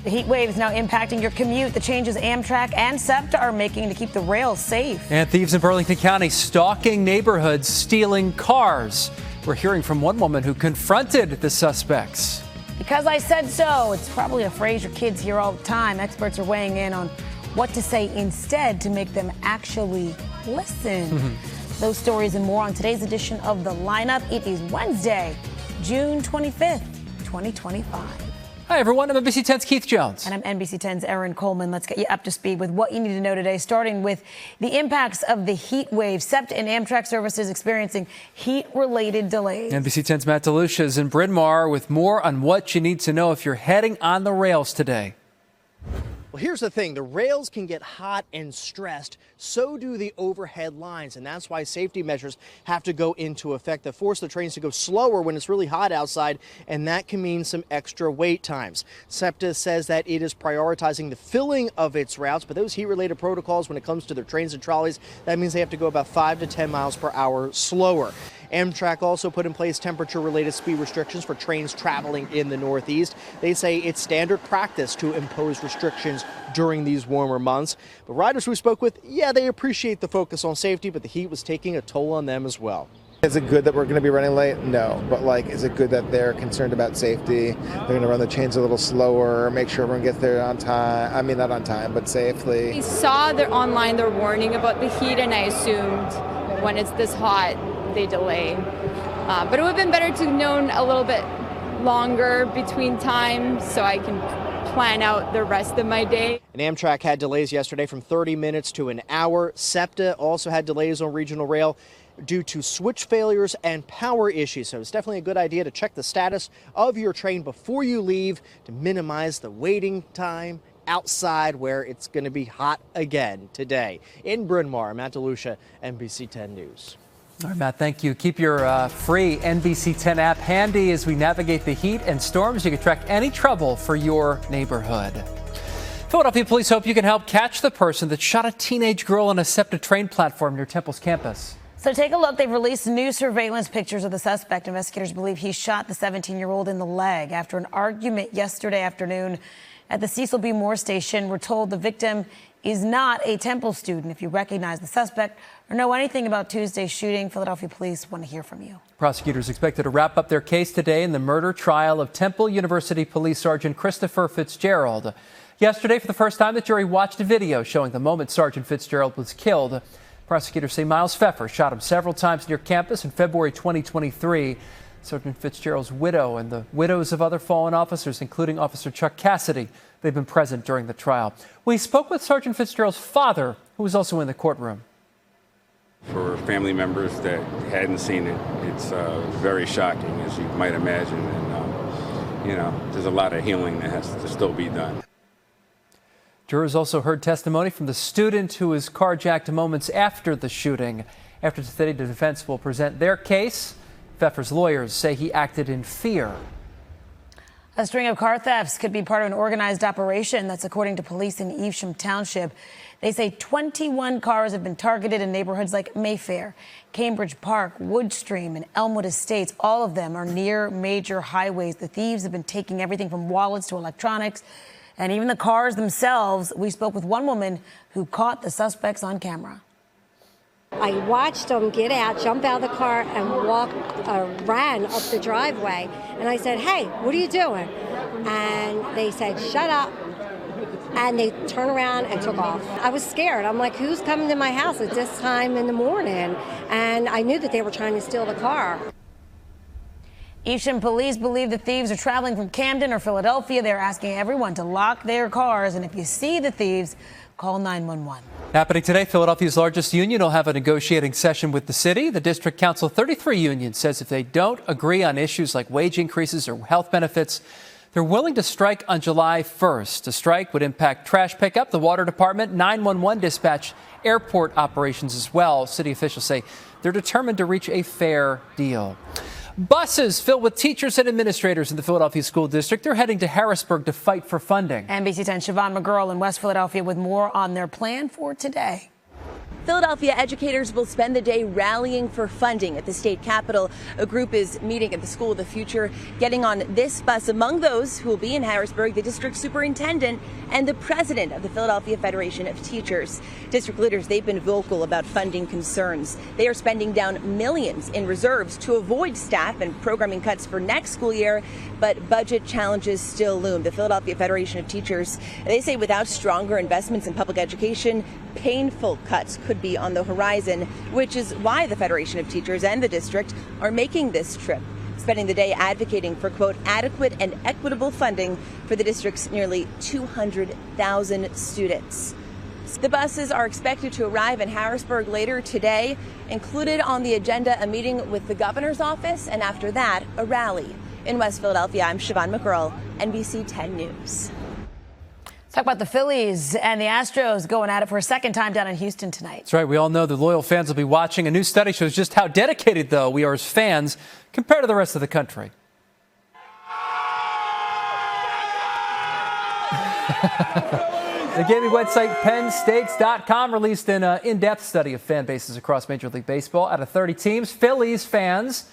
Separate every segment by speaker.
Speaker 1: The heat wave is now impacting your commute. The changes Amtrak and SEPTA are making to keep the rails safe.
Speaker 2: And thieves in Burlington County stalking neighborhoods, stealing cars. We're hearing from one woman who confronted the suspects.
Speaker 1: Because I said so. It's probably a phrase your kids hear all the time. Experts are weighing in on what to say instead to make them actually listen. Those stories and more on today's edition of The Lineup. It is Wednesday, June 25th, 2025.
Speaker 2: Hi, everyone. I'm NBC 10's Keith Jones.
Speaker 1: And I'm NBC 10's Erin Coleman. Let's get you up to speed with what you need to know today, starting with the impacts of the heat wave. SEPTA and Amtrak services experiencing heat-related delays.
Speaker 2: NBC 10's Matt DeLucia is in Bryn Mawr with more on what you need to know if you're heading on the rails today.
Speaker 3: Well, here's the thing. The rails can get hot and stressed. So do the overhead lines. And that's why safety measures have to go into effect that force the trains to go slower when it's really hot outside. And that can mean some extra wait times. SEPTA says that it is prioritizing the filling of its routes. But those heat-related protocols when it comes to their trains and trolleys, that means they have to go about 5 to 10 miles per hour slower. Amtrak also put in place temperature-related speed restrictions for trains traveling in the Northeast. They say it's standard practice to impose restrictions during these warmer months. But riders we spoke with, yeah, they appreciate the focus on safety, but the heat was taking a toll on them as well.
Speaker 4: Is it good that we're going to be running late? No. But, is it good that they're concerned about safety? They're going to run the trains a little slower, make sure everyone gets there on time. I mean, not on time, but safely.
Speaker 5: We saw online their warning about the heat, and I assumed when it's this hot, they delay. But it would have been better to have known a little bit longer between times so I can plan out the rest of my day.
Speaker 3: And Amtrak had delays yesterday from 30 minutes to an hour. SEPTA also had delays on regional rail due to switch failures and power issues. So it's definitely a good idea to check the status of your train before you leave to minimize the waiting time outside where it's going to be hot again today. In Bryn Mawr, Matt DeLucia, NBC 10 News.
Speaker 2: All right, Matt, thank you. Keep your free NBC 10 app handy as we navigate the heat and storms. You can track any trouble for your neighborhood. Philadelphia police hope you can help catch the person that shot a teenage girl on a SEPTA train platform near Temple's campus.
Speaker 1: So take a look. They've released new surveillance pictures of the suspect. Investigators believe he shot the 17-year-old in the leg after an argument yesterday afternoon at the Cecil B. Moore station. We're told the victim is not a Temple student. If you recognize the suspect or know anything about Tuesday's shooting, Philadelphia police want to hear from you.
Speaker 2: Prosecutors expected to wrap up their case today in the murder trial of Temple University Police Sergeant Christopher Fitzgerald. Yesterday, for the first time, the jury watched a video showing the moment Sergeant Fitzgerald was killed. Prosecutors say Miles Pfeffer shot him several times near campus in February 2023. Sergeant Fitzgerald's widow and the widows of other fallen officers, including Officer Chuck Cassidy, they've been present during the trial. We spoke with Sergeant Fitzgerald's father, who was also in the courtroom.
Speaker 6: For family members that hadn't seen it, it's very shocking, as you might imagine. And, there's a lot of healing that has to still be done.
Speaker 2: Jurors also heard testimony from the student who was carjacked moments after the shooting. After today, the defense will present their case. Pfeffer's lawyers say he acted in fear.
Speaker 1: A string of car thefts could be part of an organized operation. That's according to police in Evesham Township. They say 21 cars have been targeted in neighborhoods like Mayfair, Cambridge Park, Woodstream, and Elmwood Estates. All of them are near major highways. The thieves have been taking everything from wallets to electronics and even the cars themselves. We spoke with one woman who caught the suspects on camera.
Speaker 7: I watched them get out, jump out of the car, and ran up the driveway. And I said, "Hey, what are you doing?" And they said, "Shut up." And they turned around and took off. I was scared. I'm like, who's coming to my house at this time in the morning? And I knew that they were trying to steal the car.
Speaker 1: Evesham police believe the thieves are traveling from Camden or Philadelphia. They're asking everyone to lock their cars. And if you see the thieves, call 911.
Speaker 2: Happening today, Philadelphia's largest union will have a negotiating session with the city. The District Council 33 union says if they don't agree on issues like wage increases or health benefits, they're willing to strike on July 1st. A strike would impact trash pickup, the water department, 911 dispatch, airport operations as well. City officials say they're determined to reach a fair deal. Buses filled with teachers and administrators in the Philadelphia School District. They're heading to Harrisburg to fight for funding.
Speaker 1: NBC 10's Siobhan McGurl in West Philadelphia with more on their plan for today.
Speaker 8: Philadelphia educators will spend the day rallying for funding at the state capitol. A group is meeting at the School of the Future, getting on this bus. Among those who will be in Harrisburg, the district superintendent and the president of the Philadelphia Federation of Teachers. District leaders, they've been vocal about funding concerns. They are spending down millions in reserves to avoid staff and programming cuts for next school year, but budget challenges still loom. The Philadelphia Federation of Teachers, they say without stronger investments in public education, painful cuts could be on the horizon, which is why the Federation of Teachers and the district are making this trip, spending the day advocating for, quote, adequate and equitable funding for the district's nearly 200,000 students. The buses are expected to arrive in Harrisburg later today. Included on the agenda, a meeting with the governor's office, and after that, a rally. In West Philadelphia, I'm Siobhan McGurl, NBC 10 News.
Speaker 1: Let's talk about the Phillies and the Astros going at it for a second time down in Houston tonight.
Speaker 2: That's right. We all know the loyal fans will be watching. A new study shows just how dedicated, though, we are as fans compared to the rest of the country. The gaming website PennStakes.com released an in-depth study of fan bases across Major League Baseball. Out of 30 teams, Phillies fans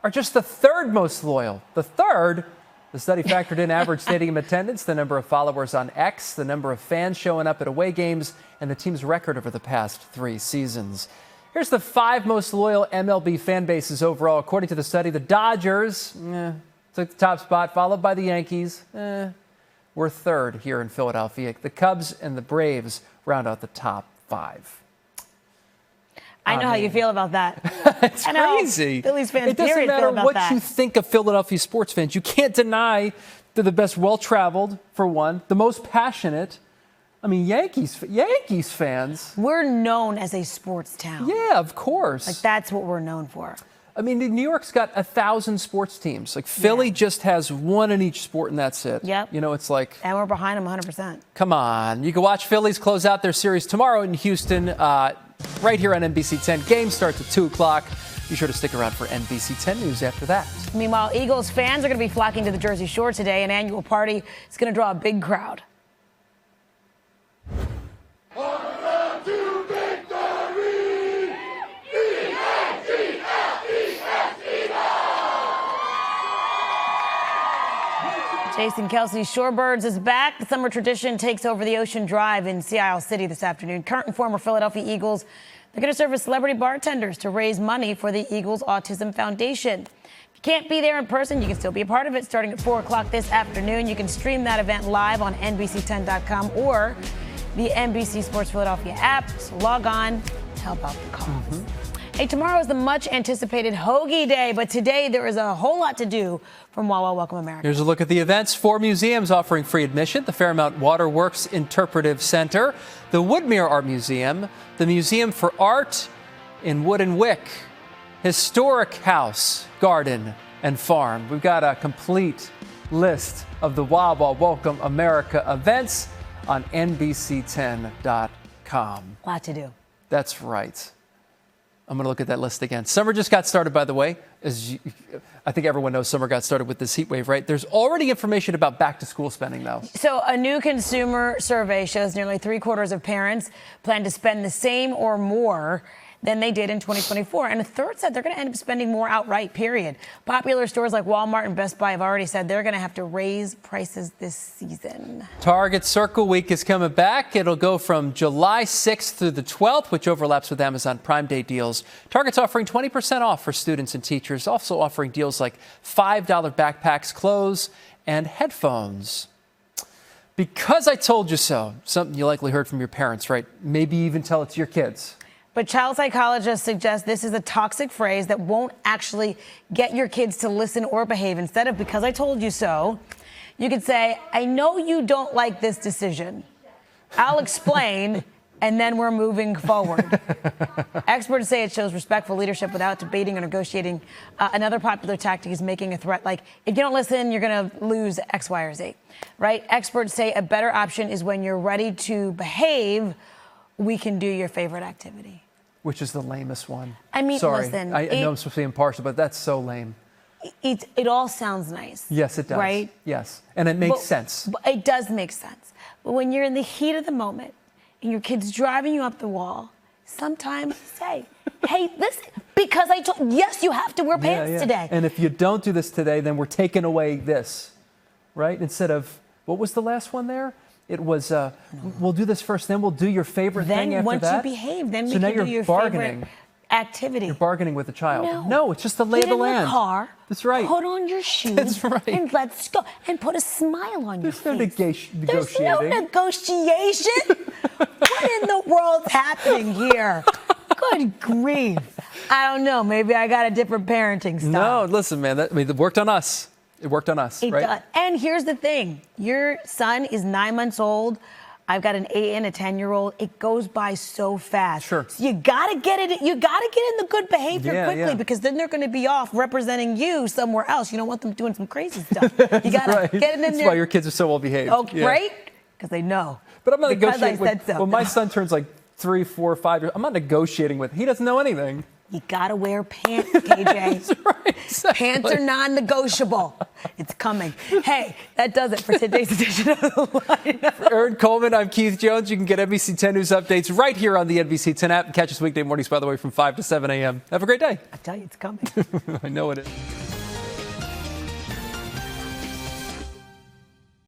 Speaker 2: are just the third most loyal. The third? The study factored in average stadium attendance, the number of followers on X, the number of fans showing up at away games, and the team's record over the past 3 seasons. Here's the 5 most loyal MLB fan bases overall. According to the study, the Dodgers took the top spot, followed by the Yankees. We're third here in Philadelphia. The Cubs and the Braves round out the top 5.
Speaker 1: I know how you feel about that.
Speaker 2: It's crazy.
Speaker 1: Phillies fans,
Speaker 2: it doesn't matter what you think of Philadelphia sports fans. You can't deny they're the best well-traveled, for one, the most passionate. I mean, Yankees fans.
Speaker 1: We're known as a sports town.
Speaker 2: Yeah, of course.
Speaker 1: Like, that's what we're known for.
Speaker 2: I mean, New York's got 1,000 sports teams. Like, Philly just has one in each sport, and that's it.
Speaker 1: Yep.
Speaker 2: You know, it's like...
Speaker 1: And we're behind them 100%.
Speaker 2: Come on. You can watch Phillies close out their series tomorrow in Houston, right here on NBC 10. Game starts at 2 o'clock. Be sure to stick around for NBC 10 News after that.
Speaker 1: Meanwhile, Eagles fans are going to be flocking to the Jersey Shore today. An annual party is going to draw a big crowd. Jason Kelsey's Shorebirds is back. The summer tradition takes over the Ocean Drive in Sea Isle City this afternoon. Current and former Philadelphia Eagles, they're going to serve as celebrity bartenders to raise money for the Eagles Autism Foundation. If you can't be there in person, you can still be a part of it starting at 4 o'clock this afternoon. You can stream that event live on NBC10.com or the NBC Sports Philadelphia app. So log on to help out the cause. Hey, tomorrow is the much-anticipated Hoagie Day, but today there is a whole lot to do from Wawa Welcome America.
Speaker 2: Here's a look at the events. 4 museums offering free admission: the Fairmount Waterworks Interpretive Center, the Woodmere Art Museum, the Museum for Art in Wood and Wick, Historic House, Garden, and Farm. We've got a complete list of the Wawa Welcome America events on NBC10.com.
Speaker 1: A lot to do.
Speaker 2: That's right. I'm going to look at that list again. Summer just got started, by the way. I think everyone knows summer got started with this heat wave, right? There's already information about back-to-school spending, though.
Speaker 1: So a new consumer survey shows nearly 3/4 of parents plan to spend the same or more than they did in 2024. And a third said they're going to end up spending more outright, period. Popular stores like Walmart and Best Buy have already said they're going to have to raise prices this season.
Speaker 2: Target Circle Week is coming back. It'll go from July 6th through the 12th, which overlaps with Amazon Prime Day deals. Target's offering 20% off for students and teachers, also offering deals like $5 backpacks, clothes, and headphones. Because I told you so, something you likely heard from your parents, right? Maybe even tell it to your kids.
Speaker 1: But child psychologists suggest this is a toxic phrase that won't actually get your kids to listen or behave. Instead of "because I told you so," you could say, "I know you don't like this decision. I'll explain," and then we're moving forward. Experts say it shows respectful leadership without debating or negotiating. Another popular tactic is making a threat like, if you don't listen, you're going to lose X, Y, or Z. Right? Experts say a better option is when you're ready to behave, we can do your favorite activity.
Speaker 2: Which is the lamest one.
Speaker 1: I mean,
Speaker 2: sorry.
Speaker 1: listen.
Speaker 2: I know I'm supposed to be impartial, but that's so lame.
Speaker 1: It all sounds nice.
Speaker 2: Yes, it does.
Speaker 1: Right?
Speaker 2: Yes. And it makes sense.
Speaker 1: But it does make sense. But when you're in the heat of the moment and your kid's driving you up the wall sometimes say, hey, listen, because yes, you have to wear pants today.
Speaker 2: And if you don't do this today, then we're taking away this, right? Instead of, what was the last one there? It was, we'll do this first, then we'll do your favorite thing after that.
Speaker 1: Then once you behave, then we
Speaker 2: so now
Speaker 1: can do your favorite activity.
Speaker 2: You're bargaining with the child. No, it's just the lay of the land.
Speaker 1: Get in the car.
Speaker 2: That's right.
Speaker 1: Put on your shoes.
Speaker 2: That's right.
Speaker 1: And let's go. And put a smile on your face.
Speaker 2: There's no negotiating.
Speaker 1: There's no negotiation. What in the world's happening here? Good grief. I don't know. Maybe I got a different parenting style.
Speaker 2: No, listen, man. It worked on us. It worked on us,
Speaker 1: It
Speaker 2: right?
Speaker 1: does. And here's the thing. Your son is 9 months old. I've got an 8 and a 10-year-old. It goes by so fast.
Speaker 2: Sure.
Speaker 1: So you gotta get it. You gotta get in the good behavior quickly because then they're going to be off representing you somewhere else. You don't want them doing some crazy stuff. You gotta get it in there.
Speaker 2: That's why your kids are so well behaved.
Speaker 1: Oh, right? Because they know.
Speaker 2: But I'm not negotiating.
Speaker 1: I said so.
Speaker 2: When my son turns like 3, 4, 5 years, I'm not negotiating with him. He doesn't know anything.
Speaker 1: You gotta wear pants, KJ.
Speaker 2: That's right, exactly.
Speaker 1: Pants are non-negotiable. It's coming. Hey, that does it for today's edition of The Line.
Speaker 2: For Erin, Coleman, I'm Keith Jones. You can get NBC 10 News updates right here on the NBC 10 app. Catch us weekday mornings, by the way, from 5 to 7 a.m. Have a great day.
Speaker 1: I tell you, it's coming.
Speaker 2: I know it is.